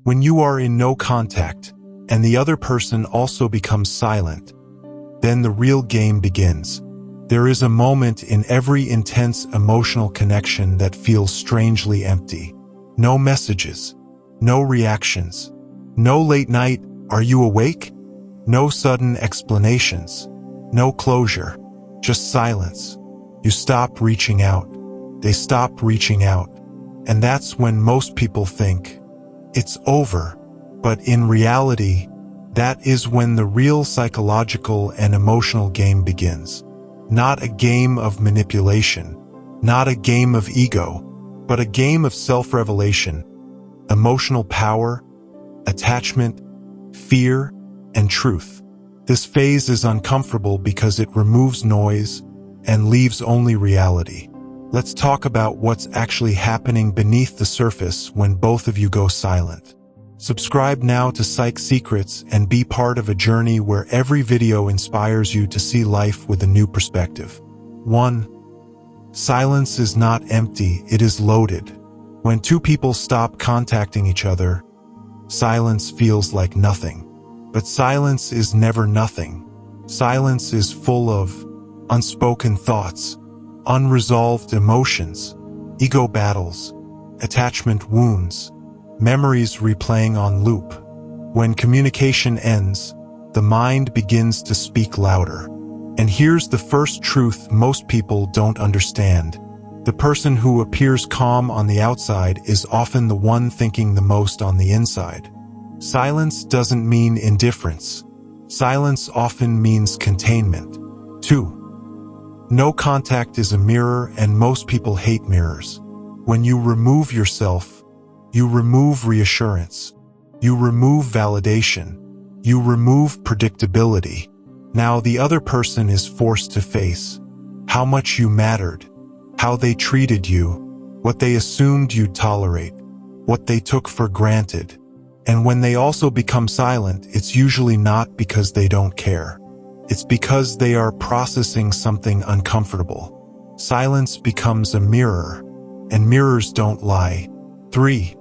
When you are in no contact, and the other person also becomes silent, then the real game begins. There is a moment in every intense emotional connection that feels strangely empty. No messages, no reactions, no late night, "Are you awake?" No sudden explanations, no closure, just silence. You stop reaching out. They stop reaching out. And that's when most people think it's over. But in reality, that is when the real psychological and emotional game begins. Not a game of manipulation, not a game of ego, but a game of self-revelation, emotional power, attachment, fear, and truth. This phase is uncomfortable because it removes noise and leaves only reality. Let's talk about what's actually happening beneath the surface when both of you go silent. Subscribe now to Psych Secrets and be part of a journey where every video inspires you to see life with a new perspective. 1. Silence is not empty, it is loaded. When two people stop contacting each other, silence feels like nothing. But silence is never nothing. Silence is full of unspoken thoughts, unresolved emotions, ego battles, attachment wounds, memories replaying on loop. When communication ends, the mind begins to speak louder. And here's the first truth most people don't understand. The person who appears calm on the outside is often the one thinking the most on the inside. Silence doesn't mean indifference. Silence often means containment. 2. No contact is a mirror, and most people hate mirrors. When you remove yourself, you remove reassurance. You remove validation. You remove predictability. Now the other person is forced to face how much you mattered, how they treated you, what they assumed you'd tolerate, what they took for granted. And when they also become silent, it's usually not because they don't care. It's because they are processing something uncomfortable. Silence becomes a mirror, and mirrors don't lie. 3.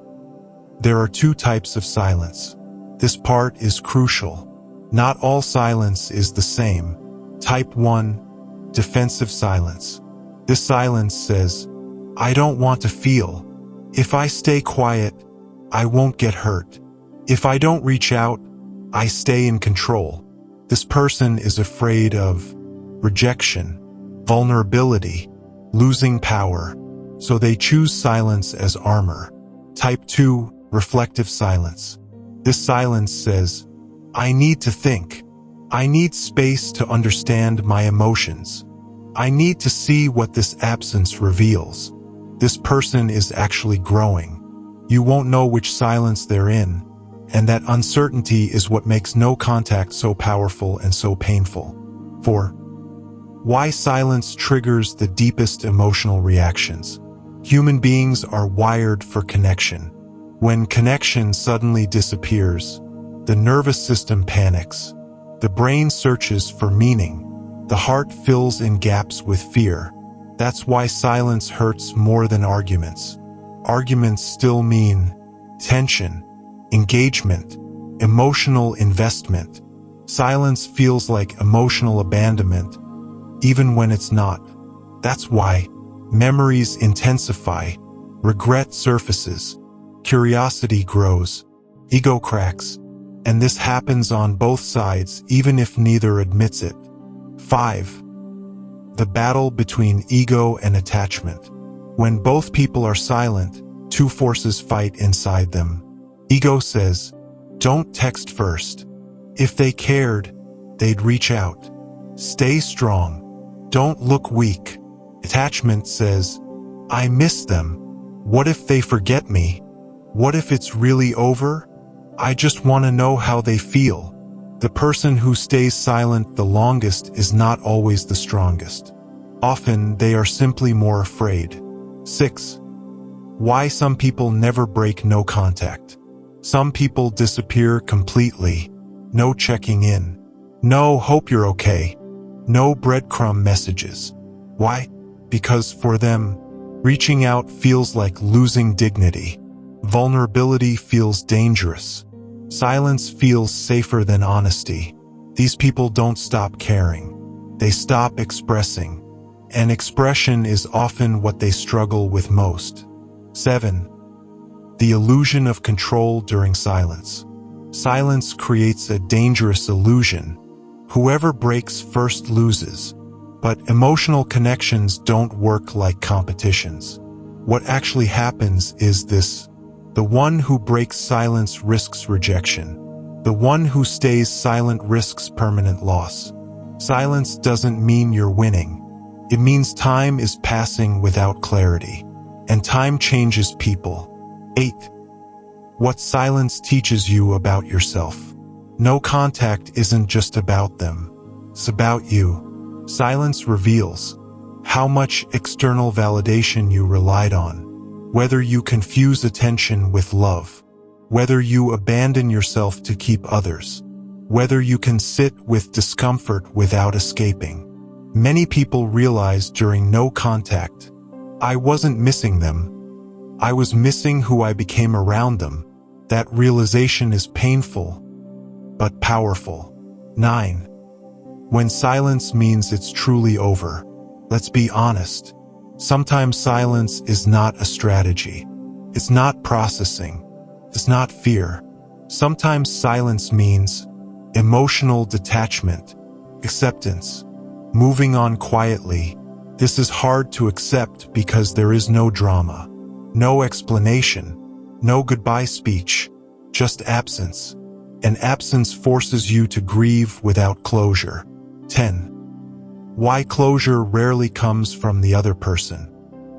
There are two types of silence. This part is crucial. Not all silence is the same. Type 1, defensive silence. This silence says, "I don't want to feel. If I stay quiet, I won't get hurt. If I don't reach out, I stay in control." This person is afraid of rejection, vulnerability, losing power, so they choose silence as armor. Type 2, reflective silence. This silence says, "I need to think. I need space to understand my emotions. I need to see what this absence reveals." This person is actually growing. You won't know which silence they're in, and that uncertainty is what makes no contact so powerful and so painful. 4. Why silence triggers the deepest emotional reactions. Human beings are wired for connection. When connection suddenly disappears, the nervous system panics. The brain searches for meaning. The heart fills in gaps with fear. That's why silence hurts more than arguments. Arguments still mean tension, engagement, emotional investment. Silence feels like emotional abandonment, even when it's not. That's why memories intensify, regret surfaces, curiosity grows, ego cracks, and this happens on both sides even if neither admits it. 5. The battle between ego and attachment. When both people are silent, two forces fight inside them. Ego says, "Don't text first. If they cared, they'd reach out. Stay strong. Don't look weak." Attachment says, "I miss them. What if they forget me? What if it's really over? I just want to know how they feel." The person who stays silent the longest is not always the strongest. Often they are simply more afraid. 6. Why some people never break no contact. Some people disappear completely. No checking in. No "hope you're okay." No breadcrumb messages. Why? Because for them, reaching out feels like losing dignity. Vulnerability feels dangerous. Silence feels safer than honesty. These people don't stop caring. They stop expressing. And expression is often what they struggle with most. 7. The illusion of control during silence. Silence creates a dangerous illusion. Whoever breaks first loses. But emotional connections don't work like competitions. What actually happens is this. The one who breaks silence risks rejection. The one who stays silent risks permanent loss. Silence doesn't mean you're winning. It means time is passing without clarity. And time changes people. 8. What silence teaches you about yourself. No contact isn't just about them. It's about you. Silence reveals how much external validation you relied on. Whether you confuse attention with love. Whether you abandon yourself to keep others. Whether you can sit with discomfort without escaping. Many people realize during no contact, I wasn't missing them. I was missing who I became around them. That realization is painful, but powerful. 9. When silence means it's truly over. Let's be honest. Sometimes silence is not a strategy. It's not processing. It's not fear. Sometimes silence means emotional detachment, acceptance, moving on quietly. This is hard to accept because there is no drama, no explanation, no goodbye speech, just absence. And absence forces you to grieve without closure. 10. Why closure rarely comes from the other person.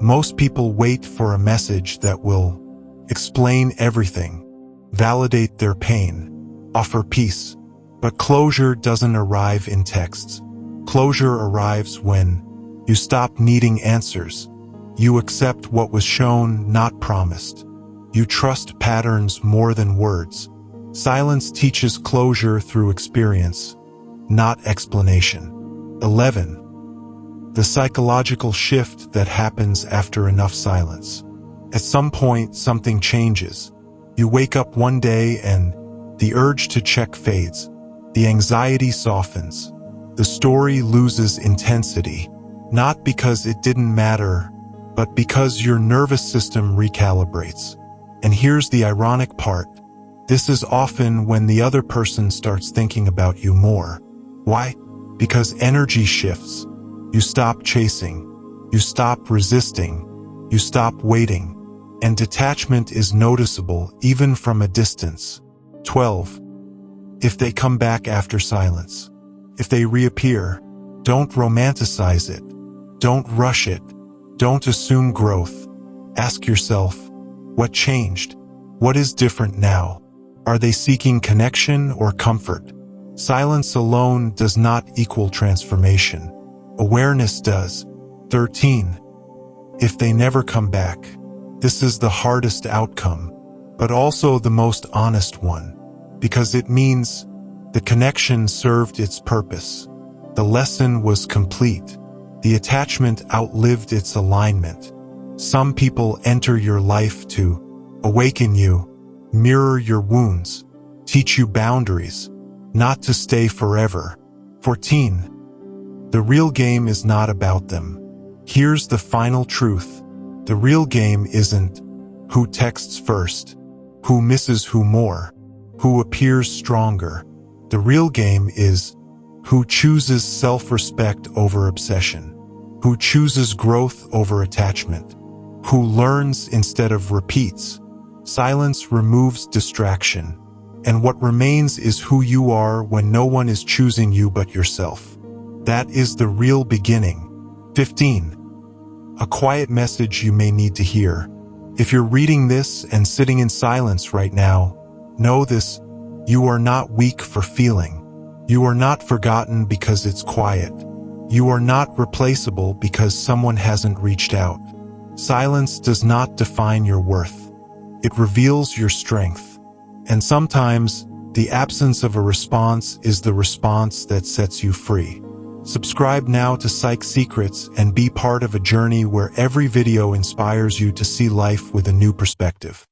Most people wait for a message that will explain everything, validate their pain, offer peace. But closure doesn't arrive in texts. Closure arrives when you stop needing answers. You accept what was shown, not promised. You trust patterns more than words. Silence teaches closure through experience, not explanation. 11. The psychological shift that happens after enough silence. At some point, something changes. You wake up one day and the urge to check fades. The anxiety softens. The story loses intensity. Not because it didn't matter, but because your nervous system recalibrates. And here's the ironic part. This is often when the other person starts thinking about you more. Why? Because energy shifts. You stop chasing. You stop resisting. You stop waiting. And detachment is noticeable even from a distance. 12. If they come back after silence. If they reappear, don't romanticize it. Don't rush it. Don't assume growth. Ask yourself, what changed? What is different now? Are they seeking connection or comfort? Silence alone does not equal transformation. Awareness does. 13. If they never come back. This is the hardest outcome, but also the most honest one, because it means the connection served its purpose. The lesson was complete. The attachment outlived its alignment. Some people enter your life to awaken you, mirror your wounds, teach you boundaries, not to stay forever. 14. The real game is not about them. Here's the final truth. The real game isn't who texts first, who misses who more, who appears stronger. The real game is who chooses self-respect over obsession, who chooses growth over attachment, who learns instead of repeats. Silence removes distraction, and what remains is who you are when no one is choosing you but yourself. That is the real beginning. 15. A quiet message you may need to hear. If you're reading this and sitting in silence right now, know this: you are not weak for feeling. You are not forgotten because it's quiet. You are not replaceable because someone hasn't reached out. Silence does not define your worth. It reveals your strength. And sometimes, the absence of a response is the response that sets you free. Subscribe now to Psych Secrets and be part of a journey where every video inspires you to see life with a new perspective.